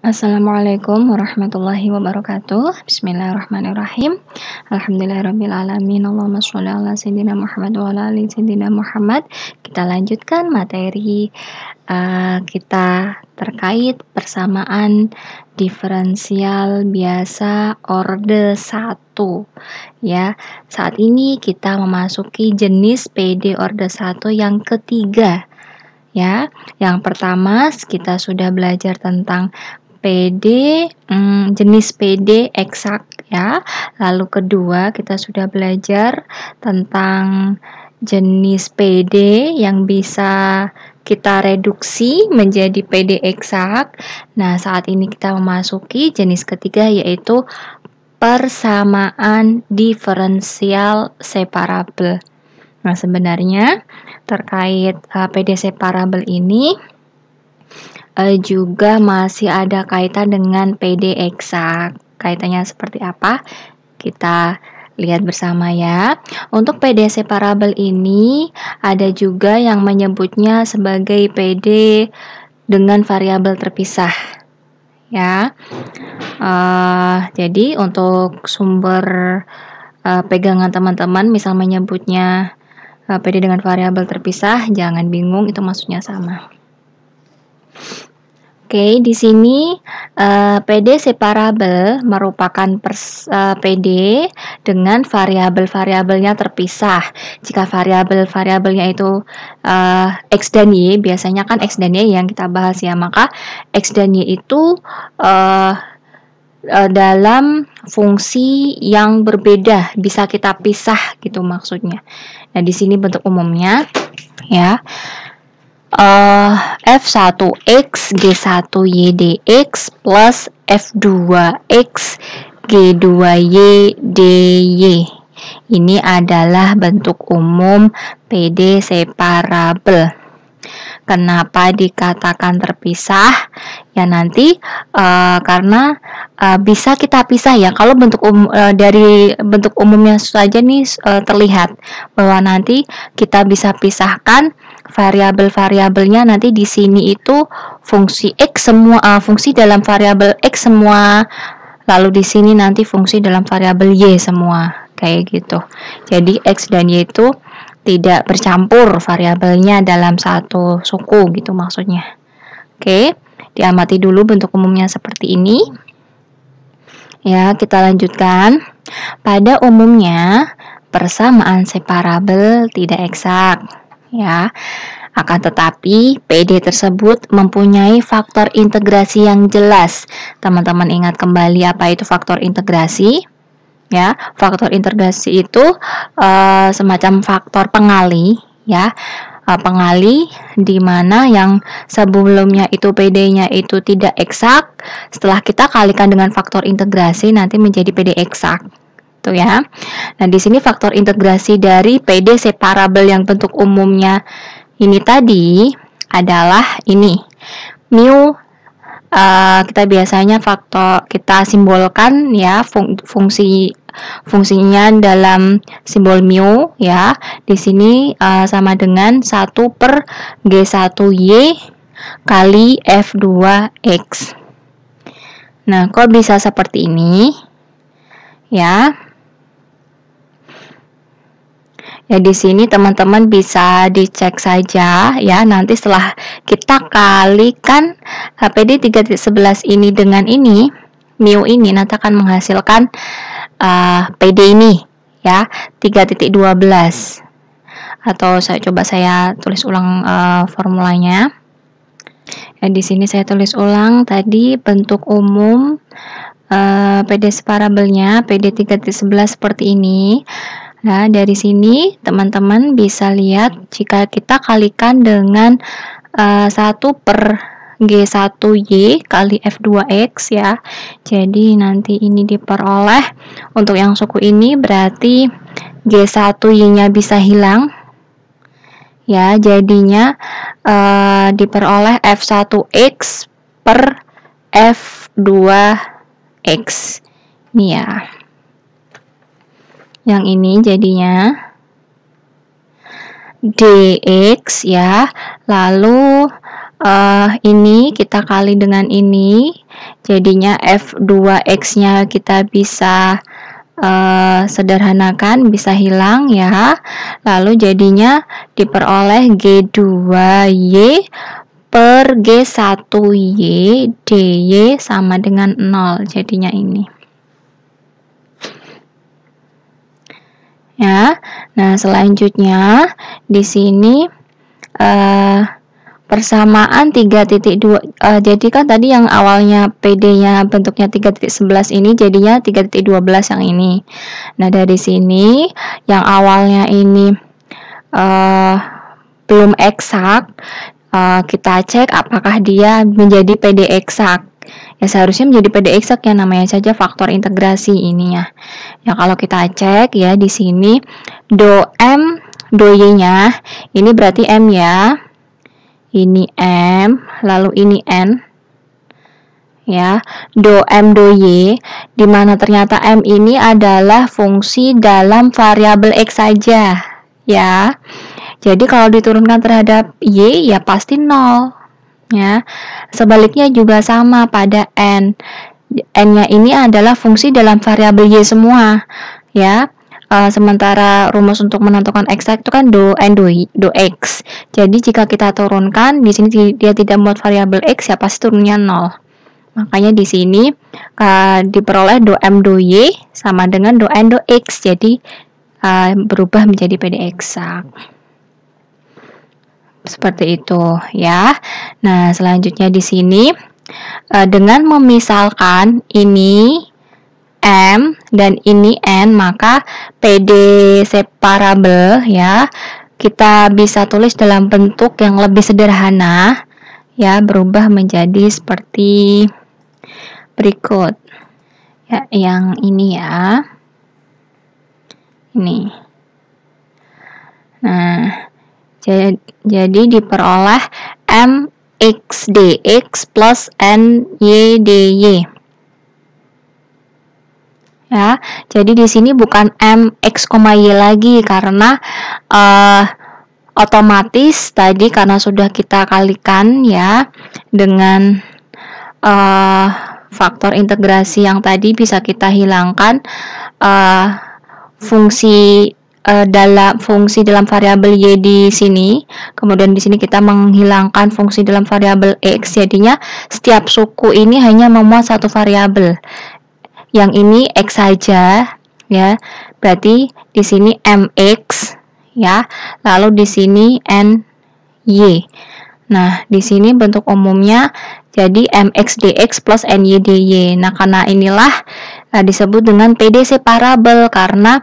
Assalamualaikum warahmatullahi wabarakatuh. Bismillahirrahmanirrahim. Alhamdulillahirabbil alamin. Allahumma sholli ala sayyidina Muhammad wa ala ali sayyidina Muhammad. Kita lanjutkan materi kita terkait persamaan diferensial biasa orde 1. Ya, saat ini kita memasuki jenis PD orde 1 yang ketiga. Ya, yang pertama kita sudah belajar tentang jenis PD eksak ya. Lalu kedua kita sudah belajar tentang jenis PD yang bisa kita reduksi menjadi PD eksak. Nah, saat ini kita memasuki jenis ketiga yaitu persamaan diferensial separabel. Nah, sebenarnya terkait PD separabel ini juga masih ada kaitan dengan PD eksak. Kaitannya seperti apa? Kita lihat bersama ya. Untuk PD separabel ini ada juga yang menyebutnya sebagai PD dengan variabel terpisah. Ya. Jadi untuk sumber pegangan teman-teman misal menyebutnya PD dengan variabel terpisah, jangan bingung, itu maksudnya sama. Oke, di sini PD separabel merupakan PD dengan variabel-variabelnya terpisah. Jika variabel-variabelnya itu X dan Y, biasanya kan X dan Y yang kita bahas ya, maka X dan Y itu dalam fungsi yang berbeda, bisa kita pisah gitu maksudnya. Nah, di sini bentuk umumnya ya. F1X G1Y dx plus F2X G2Y dy. Ini adalah bentuk umum PD separabel. Kenapa dikatakan terpisah? Ya nanti karena bisa kita pisah ya. Kalau dari bentuk umumnya saja nih terlihat bahwa nanti kita bisa pisahkan variabel-variabelnya. Nanti di sini itu fungsi X semua, fungsi dalam variabel X semua, lalu di sini nanti fungsi dalam variabel Y semua, kayak gitu. Jadi X dan Y itu tidak bercampur variabelnya dalam satu suku gitu maksudnya. Oke, diamati dulu bentuk umumnya seperti ini. Ya, kita lanjutkan. Pada umumnya persamaan separabel tidak eksak. Ya, akan tetapi PD tersebut mempunyai faktor integrasi yang jelas. Teman-teman ingat kembali apa itu faktor integrasi? Ya, faktor integrasi itu semacam faktor pengali, ya. Pengali di mana yang sebelumnya itu PD-nya itu tidak eksak, setelah kita kalikan dengan faktor integrasi nanti menjadi PD eksak. Tuh ya. Nah, di sini faktor integrasi dari PD separabel yang bentuk umumnya ini tadi adalah ini. Mu kita biasanya kita simbolkan ya fungsinya dalam simbol mu ya. Di sini sama dengan 1/G1Y kali F2X. Nah, kok bisa seperti ini? Ya. Ya, di sini teman-teman bisa dicek saja ya. Nanti setelah kita kalikan PD 3.11 ini dengan ini, mu ini nanti akan menghasilkan PD ini ya, 3.12. Atau saya tulis ulang formulanya. Ya, di sini saya tulis ulang tadi bentuk umum PD separabelnya PD 3.11 seperti ini. Nah, dari sini teman-teman bisa lihat jika kita kalikan dengan 1/G1Y kali F2X ya. Jadi nanti ini diperoleh untuk yang suku ini berarti G1Y-nya bisa hilang. Ya, jadinya diperoleh F1X per F2X. Ini ya. Yang ini jadinya dx ya. Lalu ini kita kali dengan ini Jadinya F2X-nya kita bisa sederhanakan, bisa hilang ya. Lalu jadinya diperoleh G2Y per G1Y DY sama dengan 0. Jadinya ini. Ya. Nah, selanjutnya di sini persamaan 3.2, jadi kan tadi yang awalnya PD-nya bentuknya 3.11 ini jadinya 3.12 yang ini. Nah, dari sini yang awalnya ini belum eksak, kita cek apakah dia menjadi PD eksak. Ya, seharusnya menjadi PD eksak ya, namanya saja faktor integrasi ini ya. Ya, kalau kita cek ya di sini do M do Y-nya ini berarti M ya. Ini M, lalu ini N. Ya, do M do Y, di mana ternyata M ini adalah fungsi dalam variabel X saja, ya. Jadi kalau diturunkan terhadap Y ya pasti 0. Ya. Sebaliknya juga sama pada N. N-nya ini adalah fungsi dalam variabel Y semua, ya. Sementara rumus untuk menentukan eksak itu kan do N do X. Jadi jika kita turunkan di sini dia tidak membuat variabel X ya pasti turunnya 0. Makanya di sini diperoleh do M do Y sama dengan do N do X. Jadi berubah menjadi PD eksak. Seperti itu ya. Nah, selanjutnya di sini dengan memisalkan ini M dan ini N, maka PD separabel ya kita bisa tulis dalam bentuk yang lebih sederhana ya, berubah menjadi seperti berikut ya, yang ini ya, ini. Nah, jadi diperoleh MX DX plus NY DY. Ya, jadi di sini bukan M X, Y lagi karena otomatis tadi karena sudah kita kalikan ya dengan faktor integrasi yang tadi bisa kita hilangkan fungsi dalam variabel Y di sini, kemudian di sini kita menghilangkan fungsi dalam variabel X, jadinya setiap suku ini hanya memuat satu variabel. Yang ini X saja ya. Berarti di sini MX ya. Lalu di sini NY. Nah, di sini bentuk umumnya jadi MX DX plus NY DY. Nah, karena inilah disebut dengan PD separabel karena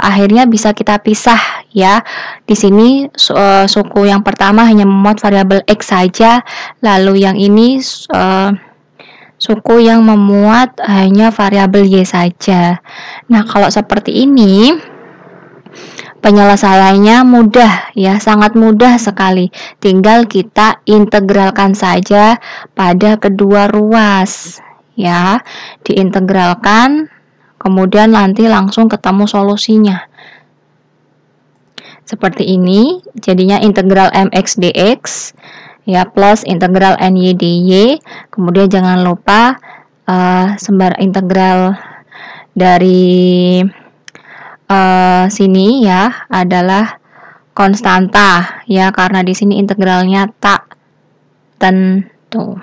akhirnya bisa kita pisah ya. Di sini suku yang pertama hanya memuat variabel X saja, lalu yang ini suku yang memuat hanya variabel Y saja. Nah, kalau seperti ini penyelesaiannya mudah ya, sangat mudah sekali. Tinggal kita integralkan saja pada kedua ruas ya. Diintegralkan kemudian nanti langsung ketemu solusinya. Seperti ini, jadinya integral MX dx ya plus integral NY DY. Kemudian jangan lupa integral dari sini ya adalah konstanta ya, karena di sini integralnya tak tentu.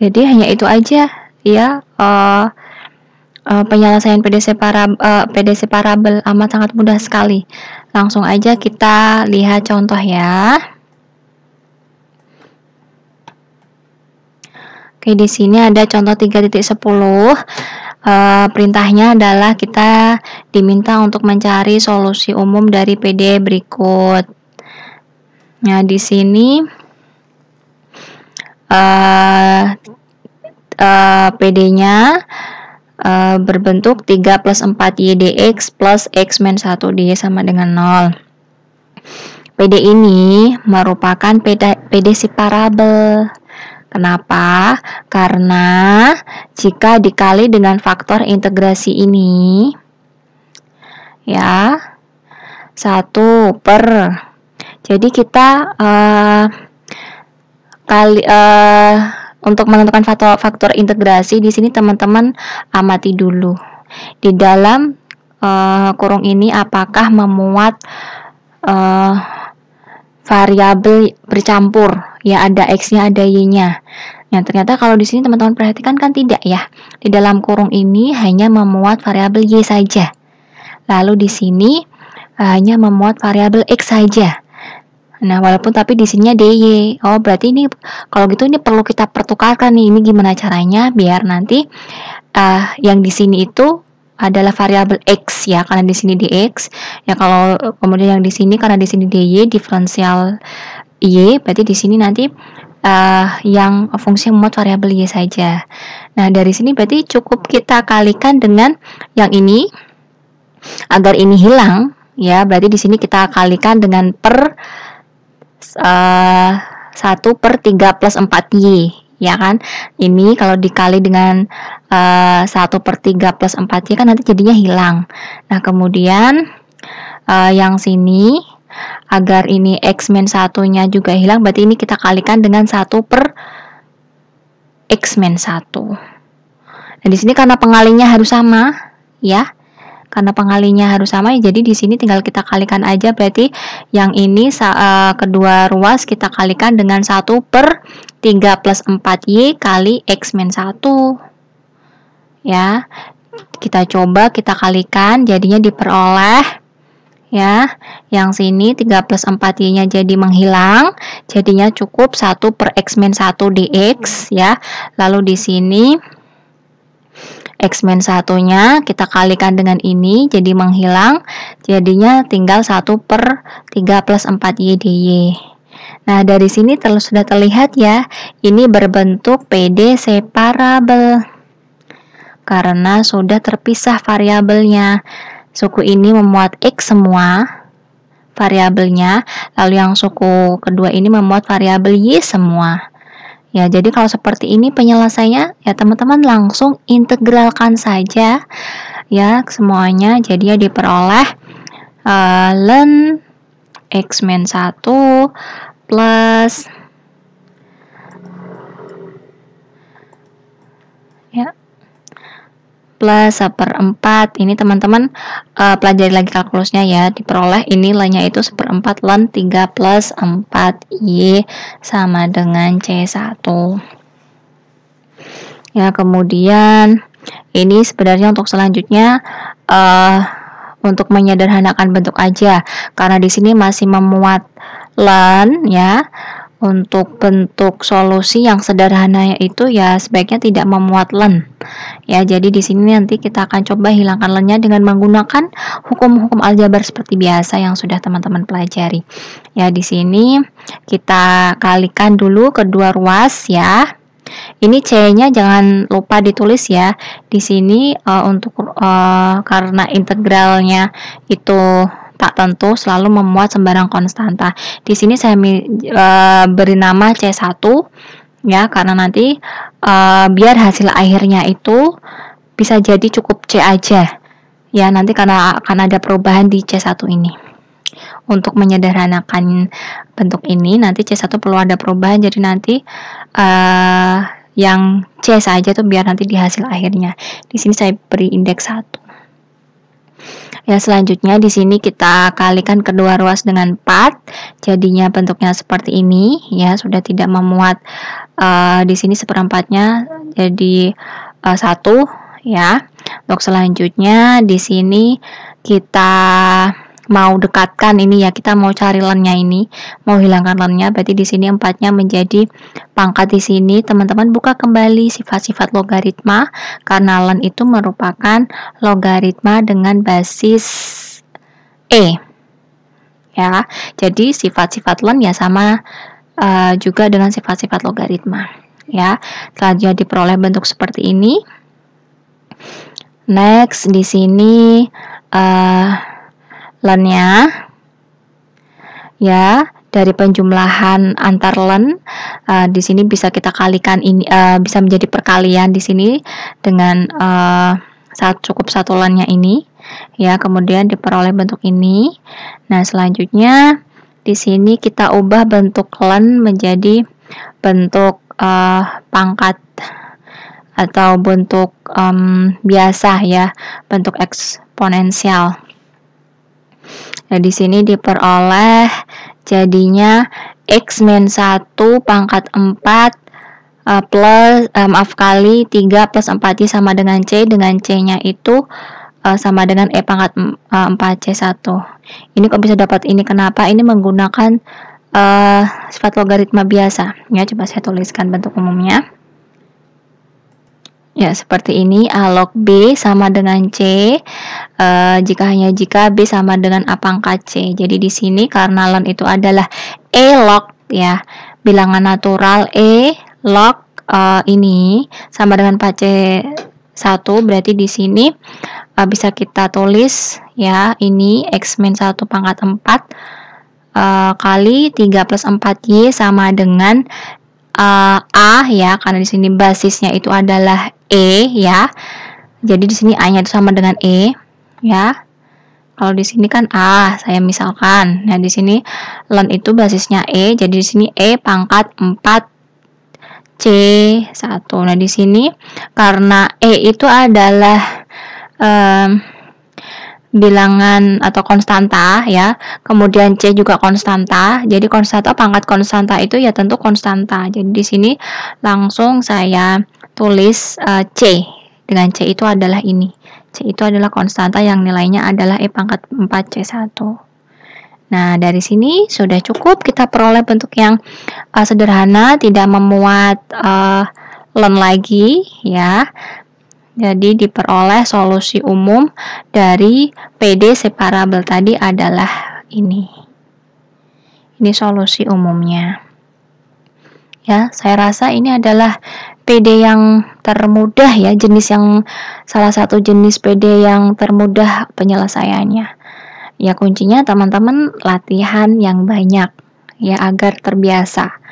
Jadi hanya itu aja ya, penyelesaian PD separabel amat sangat mudah sekali. Langsung aja kita lihat contoh ya. Oke, di sini ada contoh 3.10. Perintahnya adalah kita diminta untuk mencari solusi umum dari PD berikut. Nah, di sini PD-nya berbentuk 3 plus 4Y dx plus X min 1 dy sama dengan 0. PD ini merupakan PD separabel. Kenapa? Karena jika dikali dengan faktor integrasi ini ya 1 per, jadi kita untuk menentukan faktor integrasi di sini teman-teman amati dulu. Di dalam kurung ini apakah memuat variabel bercampur, ya ada X-nya, ada Y-nya. Nah, ternyata kalau di sini teman-teman perhatikan kan tidak ya. Di dalam kurung ini hanya memuat variabel Y saja. Lalu di sini hanya memuat variabel X saja. Nah, walaupun tapi di sininya DY. Oh, berarti ini kalau gitu ini perlu kita pertukarkan nih. Ini gimana caranya biar nanti yang di sini itu adalah variabel X ya, karena di sini dx. Ya kalau kemudian yang di sini karena di sini dy, diferensial y, berarti di sini nanti yang fungsi memuat variabel y saja. Nah, dari sini berarti cukup kita kalikan dengan yang ini agar ini hilang ya. Berarti di sini kita kalikan dengan per 1/3 plus 4y, ya kan. Ini kalau dikali dengan 1/3 plus 4y kan nanti jadinya hilang. Nah, kemudian yang sini agar ini x min 1-nya juga hilang, berarti ini kita kalikan dengan 1/x min 1. Nah, di sini karena pengalinya harus sama ya. Karena pengalinya harus sama, jadi di sini tinggal kita kalikan aja. Berarti yang ini kedua ruas kita kalikan dengan 1/3 plus 4y kali x min 1. Ya, kita coba kita kalikan, jadinya diperoleh ya. Yang sini 3 plus 4y-nya jadi menghilang, jadinya cukup 1/x min 1 dx ya. Lalu di sini x min 1-nya kita kalikan dengan ini, jadi menghilang, jadinya tinggal 1/3 plus 4y dy. Nah, dari sini sudah terlihat ya, ini berbentuk PD separabel karena sudah terpisah variabelnya. Suku ini memuat x semua variabelnya, lalu yang suku kedua ini memuat variabel y semua. Ya, jadi kalau seperti ini penyelesaiannya ya teman-teman langsung integralkan saja ya semuanya. Jadi ya diperoleh ln x min 1 plus ya plus 1/4. Ini teman-teman pelajari lagi kalkulusnya ya. Diperoleh ini nilainya itu 1/4 ln 3 plus 4y sama dengan C1. Ya, kemudian ini sebenarnya untuk selanjutnya untuk menyederhanakan bentuk aja, karena di sini masih memuat ln ya. Untuk bentuk solusi yang sederhana itu ya sebaiknya tidak memuat ln. Ya, jadi di sini nanti kita akan coba hilangkan ln-nya dengan menggunakan hukum-hukum aljabar seperti biasa yang sudah teman-teman pelajari. Ya, di sini kita kalikan dulu kedua ruas ya. Ini C-nya jangan lupa ditulis ya. Di sini untuk karena integralnya itu tak tentu, selalu memuat sembarang konstanta. Di sini saya beri nama C1 ya, karena nanti biar hasil akhirnya itu bisa jadi cukup C aja ya, nanti karena akan ada perubahan di C1 ini. Untuk menyederhanakan bentuk ini nanti C1 perlu ada perubahan, jadi nanti yang C saja tuh biar nanti di hasil akhirnya. Di sini saya beri indeks 1. Ya, selanjutnya di sini kita kalikan kedua ruas dengan 4, jadinya bentuknya seperti ini ya, sudah tidak memuat di sini 1/4-nya jadi 1 ya. Untuk selanjutnya di sini kita mau dekatkan ini ya, kita mau cari ln-nya ini, mau hilangkan ln-nya, berarti di sini 4-nya menjadi pangkat di sini. Teman-teman buka kembali sifat-sifat logaritma karena ln itu merupakan logaritma dengan basis e. Ya, jadi sifat-sifat ln ya sama juga dengan sifat-sifat logaritma. Ya, selanjutnya diperoleh bentuk seperti ini. Next di sini ln-nya ya, dari penjumlahan antar ln di sini bisa kita kalikan ini bisa menjadi perkalian di sini dengan cukup satu ln-nya ini ya, kemudian diperoleh bentuk ini. Nah, selanjutnya di sini kita ubah bentuk ln menjadi bentuk pangkat atau bentuk biasa ya, bentuk eksponensial. Nah, di sini diperoleh jadinya X min 1 pangkat 4 plus kali 3 plus 4Y sama dengan C, dengan C-nya itu sama dengan E pangkat 4C1. Ini kok bisa dapat ini? Kenapa? Ini menggunakan sifat logaritma biasa. Ya, coba saya tuliskan bentuk umumnya. Ya, seperti ini. A log B sama dengan C jika B sama dengan A pangkat C. Jadi di sini karena ln itu adalah E log ya, bilangan natural E log ini sama dengan 4C1, berarti di sini bisa kita tulis ya, ini X min 1 pangkat 4 kali 3 plus 4Y sama dengan A ya, karena di sini basisnya itu adalah E ya. Jadi di sini A-nya itu sama dengan E ya. Kalau di sini kan A, saya misalkan. Nah, di sini ln itu basisnya E, jadi di sini E pangkat 4C1. Nah, di sini karena E itu adalah bilangan atau konstanta ya, kemudian C juga konstanta, jadi konstanta pangkat konstanta itu ya tentu konstanta. Jadi di sini langsung saya tulis C, dengan C itu adalah ini, C itu adalah konstanta yang nilainya adalah E pangkat 4C1. Nah, dari sini sudah cukup kita peroleh bentuk yang sederhana, tidak memuat ln lagi ya. Jadi diperoleh solusi umum dari PD separabel tadi adalah ini. Ini solusi umumnya. Ya, saya rasa ini adalah PD yang termudah ya, salah satu jenis PD yang termudah penyelesaiannya. Ya, kuncinya teman-teman latihan yang banyak ya agar terbiasa.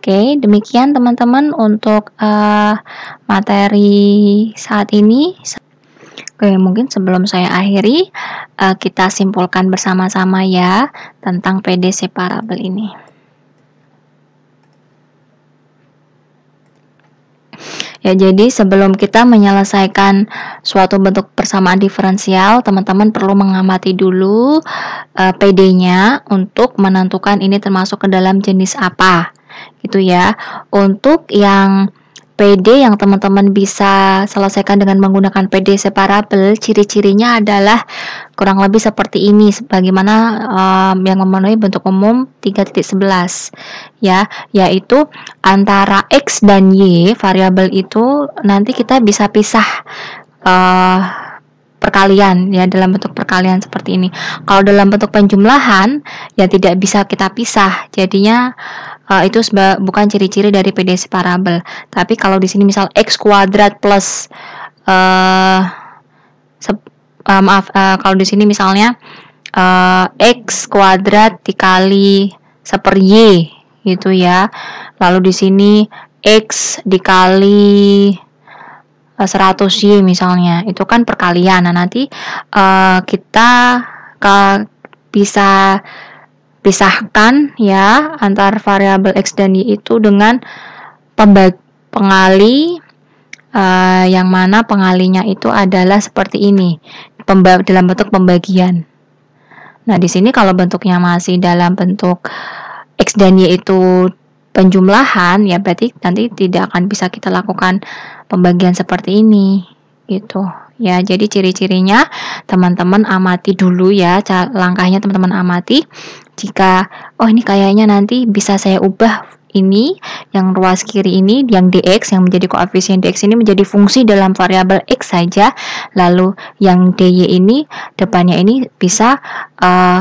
Oke, demikian teman-teman untuk materi saat ini. Oke, mungkin sebelum saya akhiri, kita simpulkan bersama-sama ya tentang PD separabel ini. Ya, jadi sebelum kita menyelesaikan suatu bentuk persamaan diferensial, teman-teman perlu mengamati dulu PD-nya untuk menentukan ini termasuk ke dalam jenis apa. Gitu ya. Untuk yang PD yang teman-teman bisa selesaikan dengan menggunakan PD separabel, ciri-cirinya adalah kurang lebih seperti ini, sebagaimana yang memenuhi bentuk umum 3.11 ya, yaitu antara X dan Y variabel itu nanti kita bisa pisah perkalian ya, dalam bentuk perkalian seperti ini. Kalau dalam bentuk penjumlahan ya tidak bisa kita pisah, jadinya itu bukan ciri-ciri dari PD separabel. Tapi kalau di sini misal X kuadrat plus kalau di sini misalnya X kuadrat dikali 1/Y gitu ya. Lalu di sini X dikali 100Y misalnya, itu kan perkalian. Nah, nanti kita bisa pisahkan ya antar variabel X dan Y itu dengan pengali yang mana pengalinya itu adalah seperti ini, dalam bentuk pembagian. Nah, di sini kalau bentuknya masih dalam bentuk X dan Y itu penjumlahan ya, berarti nanti tidak akan bisa kita lakukan pembagian seperti ini gitu ya. Jadi ciri-cirinya teman-teman amati dulu ya, langkahnya teman-teman amati. Jika ini kayaknya nanti bisa saya ubah ini, yang ruas kiri ini yang dx, yang menjadi koefisien dx ini menjadi fungsi dalam variabel x saja, lalu yang dy ini depannya ini bisa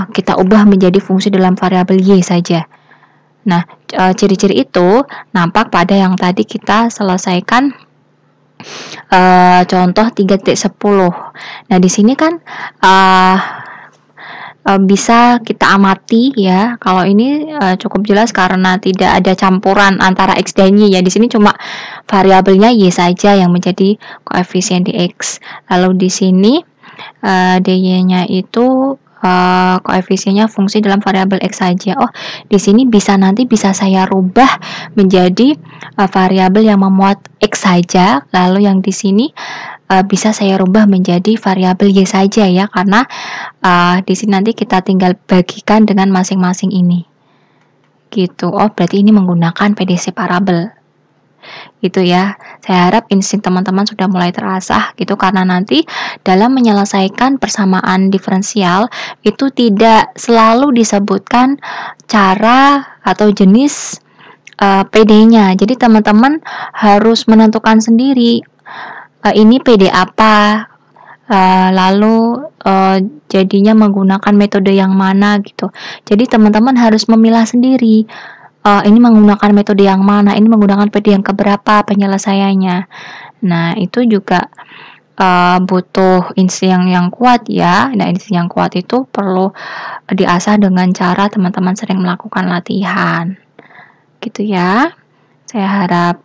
kita ubah menjadi fungsi dalam variabel y saja. Nah, ciri-ciri itu nampak pada yang tadi kita selesaikan contoh 3.10. Nah, di sini kan bisa kita amati ya. Kalau ini cukup jelas karena tidak ada campuran antara x dan y ya. Di sini cuma variabelnya y saja yang menjadi koefisien dx. Lalu di sini dy-nya itu koefisiennya fungsi dalam variabel X saja. Oh, di sini nanti bisa saya rubah menjadi variabel yang memuat X saja, lalu yang di sini bisa saya rubah menjadi variabel Y saja ya, karena di sini nanti kita tinggal bagikan dengan masing-masing ini. Gitu. Oh, berarti ini menggunakan PDC parabel. Gitu ya. Saya harap insting teman-teman sudah mulai terasah gitu, karena nanti dalam menyelesaikan persamaan diferensial itu tidak selalu disebutkan cara atau jenis PD-nya. Jadi teman-teman harus menentukan sendiri ini PD apa, lalu jadinya menggunakan metode yang mana gitu. Jadi teman-teman harus memilah sendiri. Ini menggunakan metode yang mana, ini menggunakan PD yang keberapa penyelesaiannya. Nah, itu juga butuh insting yang kuat ya. Nah, insting yang kuat itu perlu diasah dengan cara teman-teman sering melakukan latihan. Gitu ya. Saya harap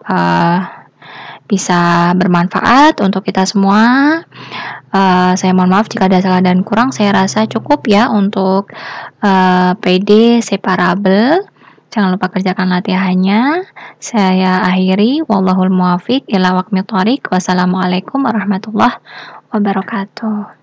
bisa bermanfaat untuk kita semua. Saya mohon maaf jika ada salah dan kurang. Saya rasa cukup ya untuk PD separabel. Jangan lupa kerjakan latihannya. Saya akhiri. Wallahul muwaffiq ila aqwamit thoriq. Wassalamualaikum warahmatullahi wabarakatuh.